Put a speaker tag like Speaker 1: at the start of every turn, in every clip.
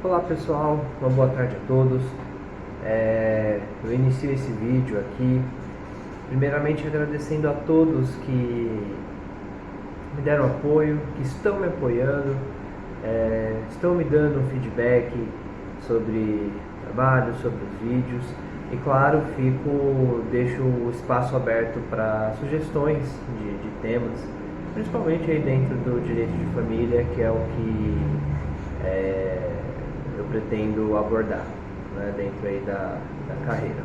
Speaker 1: Olá pessoal, uma boa tarde a todos. Eu inicio esse vídeo aqui primeiramente agradecendo a todos que me deram apoio, que estão me apoiando, estão me dando um feedback sobre o trabalho, sobre os vídeos e claro, deixo o espaço aberto para sugestões de temas, principalmente aí dentro do direito de família, que é o que eu pretendo abordar, né, dentro aí da carreira.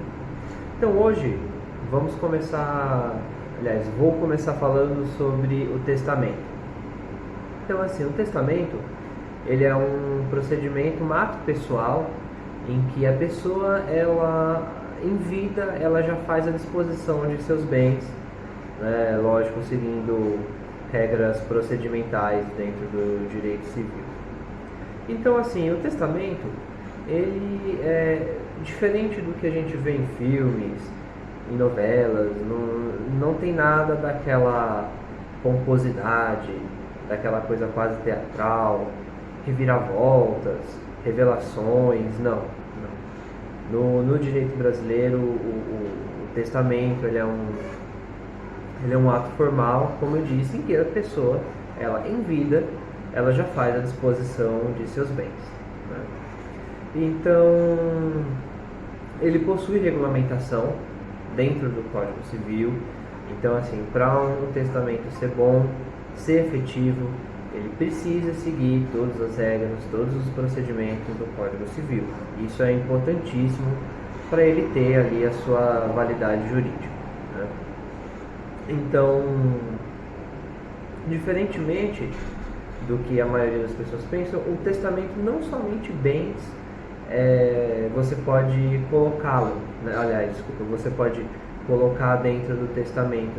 Speaker 1: Então hoje vou começar falando sobre o testamento. Então assim, o testamento ele é um procedimento, um ato pessoal em que a pessoa, ela em vida, ela já faz a disposição de seus bens, né, lógico, seguindo regras procedimentais dentro do direito civil. Então assim, o testamento ele é diferente do que a gente vê em filmes, em novelas, não tem nada daquela pomposidade, daquela coisa quase teatral, reviravoltas, revelações, não. No direito brasileiro, o testamento ele é um ato formal, como eu disse, em que a pessoa, ela em vida, ela já faz a disposição de seus bens, né? Então, ele possui regulamentação dentro do Código Civil. Então, assim, para um testamento ser bom, ser efetivo, ele precisa seguir todas as regras, todos os procedimentos do Código Civil. Isso é importantíssimo para ele ter ali a sua validade jurídica, né? Então, diferentemente do que a maioria das pessoas pensam, o testamento não somente bens você pode colocá-lo, né? Você pode colocar dentro do testamento,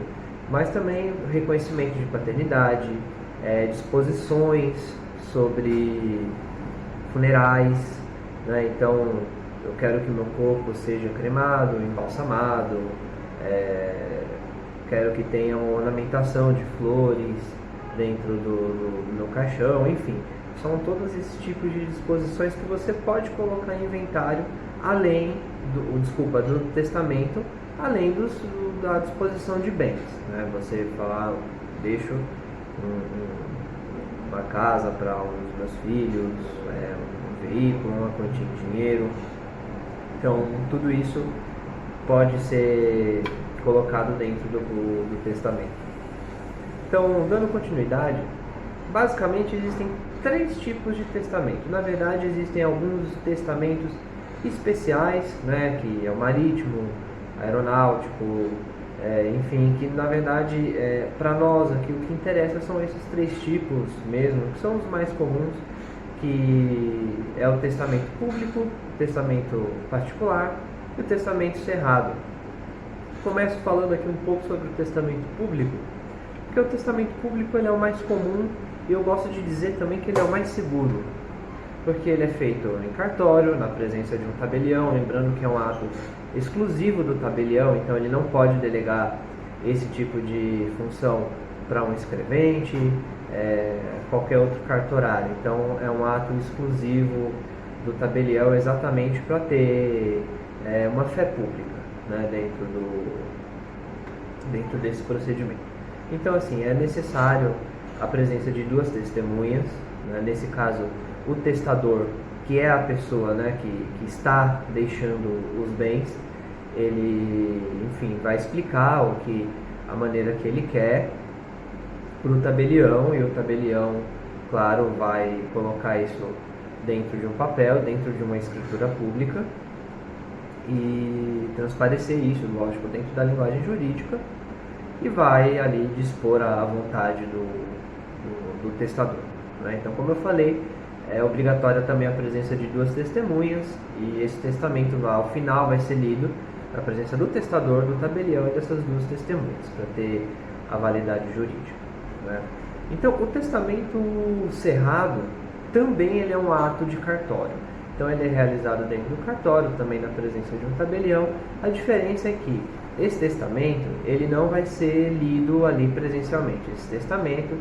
Speaker 1: mas também reconhecimento de paternidade, disposições sobre funerais, né? Então, eu quero que meu corpo seja cremado, embalsamado, quero que tenha uma ornamentação de flores dentro do meu caixão, enfim. São todos esses tipos de disposições que você pode colocar em inventário, além do testamento, além da disposição de bens, né? Você falar, deixo uma casa para um dos meus filhos, um veículo, uma quantia de dinheiro. Então, tudo isso pode ser colocado dentro do testamento. Então, dando continuidade, basicamente existem 3 tipos de testamento. Na verdade, existem alguns testamentos especiais, né, que é o marítimo, aeronáutico, enfim, que na verdade, para nós aqui, o que interessa são esses 3 tipos mesmo, que são os mais comuns, que é o testamento público, o testamento particular e o testamento cerrado. Começo falando aqui um pouco sobre o testamento público, porque o testamento público ele é o mais comum e eu gosto de dizer também que ele é o mais seguro, porque ele é feito em cartório, na presença de um tabelião, lembrando que é um ato exclusivo do tabelião, então ele não pode delegar esse tipo de função para um escrevente, qualquer outro cartorário. Então é um ato exclusivo do tabelião exatamente para ter uma fé pública, né, dentro desse procedimento. Então assim, é necessário a presença de 2 testemunhas, né? Nesse caso o testador, que é a pessoa, né, que está deixando os bens, ele, enfim, vai explicar a maneira que ele quer para o tabelião, e o tabelião, claro, vai colocar isso dentro de um papel, dentro de uma escritura pública e transparecer isso, lógico, dentro da linguagem jurídica, e vai ali dispor a vontade do testador, né? Então, como eu falei, é obrigatória também a presença de 2 testemunhas, e esse testamento ao final vai ser lido na presença do testador, do tabelião e dessas 2 testemunhas, para ter a validade jurídica, né? Então, o testamento cerrado também ele é um ato de cartório. Então, ele é realizado dentro do cartório, também na presença de um tabelião. A diferença é que esse testamento ele não vai ser lido ali presencialmente. Esse testamento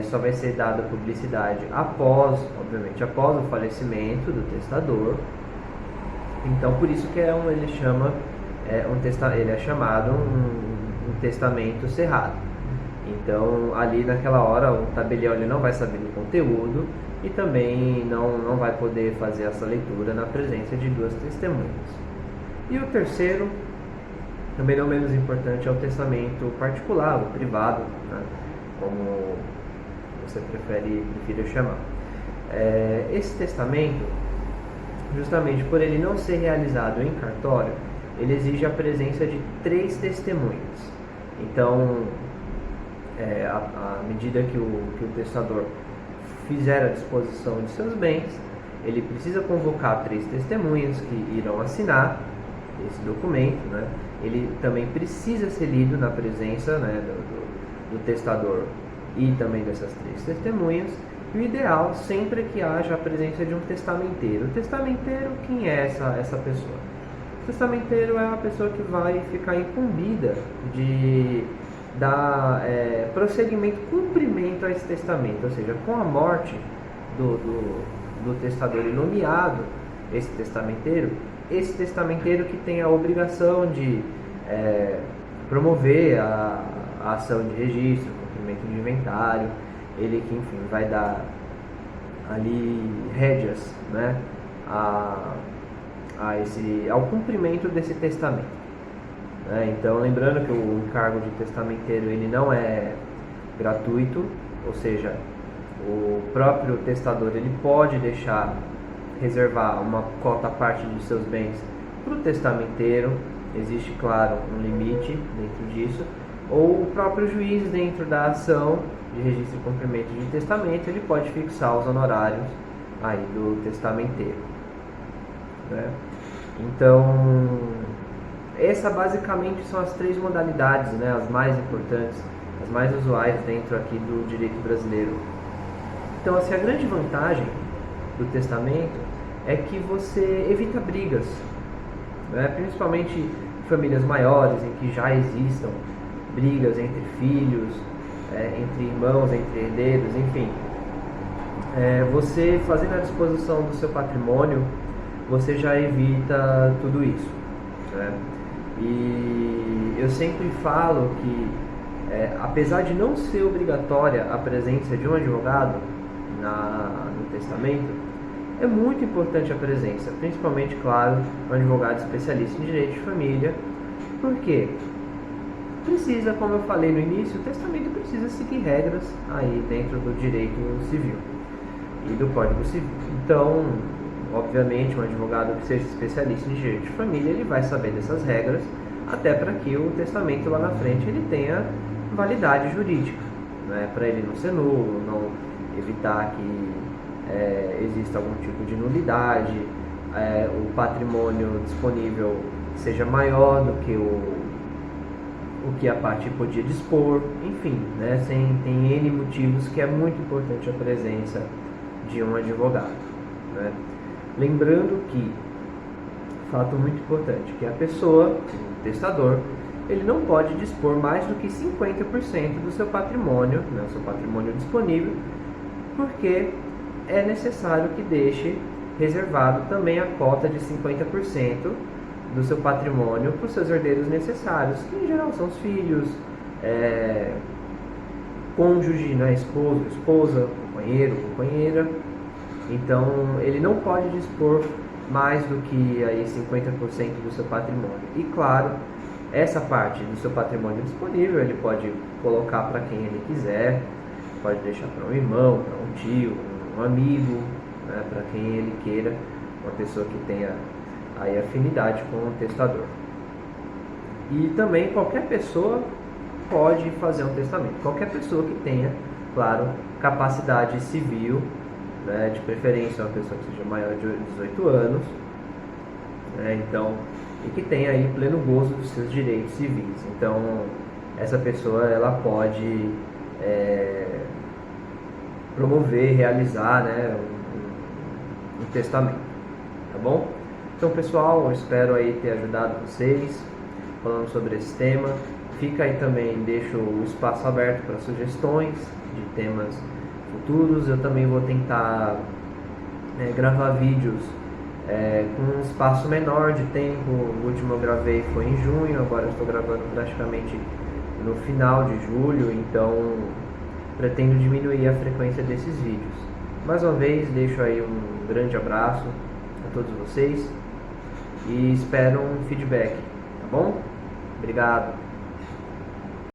Speaker 1: só vai ser dada publicidade obviamente, após o falecimento do testador. Então, por isso que ele é chamado um testamento cerrado. Então, ali naquela hora, o tabelião ele não vai saber do conteúdo e também não vai poder fazer essa leitura na presença de duas testemunhas. E o terceiro, também não menos importante, é o testamento particular, o privado, né? Como você prefira chamar. Esse testamento, justamente por ele não ser realizado em cartório, ele exige a presença de 3 testemunhas. Então, à medida que o testador fizer a disposição de seus bens, ele precisa convocar 3 testemunhas que irão assinar esse documento, né? Ele também precisa ser lido na presença, né, do testador e também dessas 3 testemunhas. E o ideal sempre que haja a presença de um testamenteiro. O testamenteiro, quem é essa pessoa? O testamenteiro é uma pessoa que vai ficar incumbida de dar prosseguimento, cumprimento a esse testamento, ou seja, com a morte do testador e nomeado esse testamenteiro que tem a obrigação de promover a ação de registro, cumprimento de inventário, ele que, enfim, vai dar ali rédeas, né, ao cumprimento desse testamento. Então, lembrando que o encargo de testamenteiro ele não é gratuito, ou seja, o próprio testador ele pode reservar uma cota à parte de seus bens para o testamenteiro, existe, claro, um limite dentro disso, ou o próprio juiz, dentro da ação de registro e cumprimento de testamento, ele pode fixar os honorários aí do testamenteiro, né? Então, essa basicamente são as 3 modalidades, né, as mais importantes, as mais usuais dentro aqui do direito brasileiro. Então, assim, a grande vantagem do testamento é que você evita brigas, né, principalmente em famílias maiores, em que já existam brigas entre filhos, entre irmãos, entre herdeiros, enfim. Você fazendo a disposição do seu patrimônio, você já evita tudo isso, né? E eu sempre falo que, apesar de não ser obrigatória a presença de um advogado no testamento, é muito importante a presença, principalmente, claro, um advogado especialista em direito de família. Por quê? Precisa, como eu falei no início, o testamento precisa seguir regras aí dentro do direito civil e do Código Civil. Então, obviamente, um advogado que seja especialista em direito de família, ele vai saber dessas regras, até para que o testamento lá na frente ele tenha validade jurídica, né? Para ele não ser nulo, não evitar que exista algum tipo de nulidade, o patrimônio disponível seja maior do que o que a parte podia dispor, enfim, né? Tem N motivos que é muito importante a presença de um advogado, né? Lembrando que, fato muito importante, que a pessoa, o testador, ele não pode dispor mais do que 50% do seu patrimônio, né, seu patrimônio disponível, porque é necessário que deixe reservado também a cota de 50% do seu patrimônio para os seus herdeiros necessários, que em geral são os filhos, cônjuge, né, esposa, companheiro, companheira. Então, ele não pode dispor mais do que aí 50% do seu patrimônio. E, claro, essa parte do seu patrimônio disponível, ele pode colocar para quem ele quiser, pode deixar para um irmão, para um tio, um amigo, né, para quem ele queira, uma pessoa que tenha aí afinidade com o testador. E também qualquer pessoa pode fazer um testamento, qualquer pessoa que tenha, claro, capacidade civil, né, de preferência uma pessoa que seja maior de 18 anos, né, então, e que tenha aí pleno gozo dos seus direitos civis. Então, essa pessoa ela pode promover, realizar, né, um testamento, tá bom? Então, pessoal, eu espero aí ter ajudado vocês falando sobre esse tema. Fica aí também, deixo o espaço aberto para sugestões, de temas futuros. Eu também vou tentar gravar vídeos com um espaço menor de tempo. O último eu gravei foi em junho, agora eu estou gravando praticamente no final de julho, então pretendo diminuir a frequência desses vídeos. Mais uma vez, deixo aí um grande abraço a todos vocês e espero um feedback, tá bom? Obrigado!